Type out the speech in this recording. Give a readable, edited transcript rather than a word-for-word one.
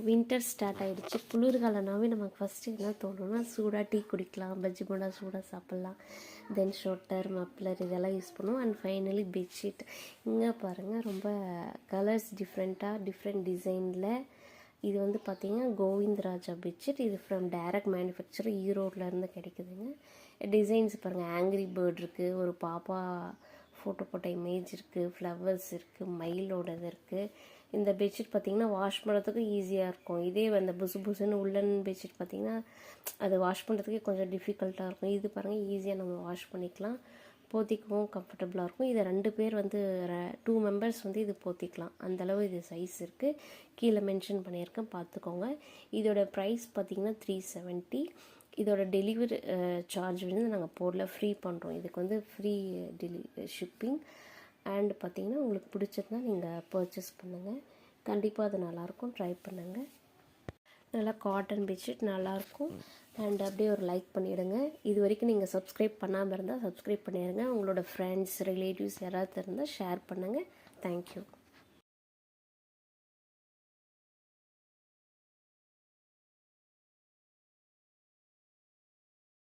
Winter start ஆகிடுச்சு. குளிர்காலம்னாவே நமக்கு first என்ன தோணுன்னா சூடாக டீ குடிக்கலாம், பஜ்ஜி போண்டா சூடாக சாப்பிட்லாம், தென் ஷொட்டர் மப்ளர் இதெல்லாம் யூஸ் பண்ணுவோம். And finally bedsheet. இங்கே பாருங்கள், ரொம்ப கலர்ஸ் டிஃப்ரெண்ட் டிசைனில். இது வந்து பார்த்திங்கன்னா கோவிந்தராஜா பெட்ஷீட். இது ஃப்ரம் டைரக்ட் மேனுஃபேக்சர் ஈரோட்லேருந்து கிடைக்குதுங்க. டிசைன்ஸ் பாருங்கள், ஆங்கிரி பேர்ட் இருக்குது, ஒரு பாப்பா ஃபோட்டோ போட்ட இமேஜ் இருக்குது, ஃப்ளவர்ஸ் இருக்குது, மயிலோடது இருக்குது. இந்த பெட்ஷீட் பார்த்திங்கன்னா வாஷ் பண்ணுறதுக்கு ஈஸியாக இருக்கும். இதே அந்த புசுன்னு உள்ளன் பெட்ஷீட் பார்த்திங்கன்னா அது வாஷ் பண்ணுறதுக்கே கொஞ்சம் டிஃபிகல்ட்டாக இருக்கும். இது பாருங்கள், ஈஸியாக நம்ம வாஷ் பண்ணிக்கலாம், போத்திக்கவும் கம்ஃபர்டபுளாக இருக்கும். இதை 2 பேர் வந்து 2 மெம்பர்ஸ் வந்து இது போத்திக்கலாம், அந்தளவு இது சைஸ் இருக்குது. கீழே மென்ஷன் பண்ணியிருக்கேன், பார்த்துக்கோங்க. இதோட ப்ரைஸ் பார்த்திங்கன்னா 370. இதோட டெலிவரி சார்ஜ் வந்து நாங்கள் போடல, ஃப்ரீ பண்ணுறோம். இதுக்கு வந்து ஃப்ரீ ஷிப்பிங். அண்ட் பார்த்திங்கன்னா உங்களுக்கு பிடிச்சிருந்தா நீங்கள் பர்ச்சேஸ் பண்ணுங்கள். கண்டிப்பாக அது நல்லாயிருக்கும், ட்ரை பண்ணுங்கள். நல்லா காட்டன் பெட்ஷீட் நல்லாயிருக்கும். அண்ட் அப்படியே ஒரு லைக் பண்ணிவிடுங்க. இது வரைக்கும் நீங்கள் சப்ஸ்கிரைப் பண்ணாமல் இருந்தால் சப்ஸ்கிரைப் பண்ணிடுங்க. உங்களோட ஃப்ரெண்ட்ஸ் ரிலேட்டிவ்ஸ் யாராவது இருந்தால் ஷேர் பண்ணுங்கள். தேங்க்யூ.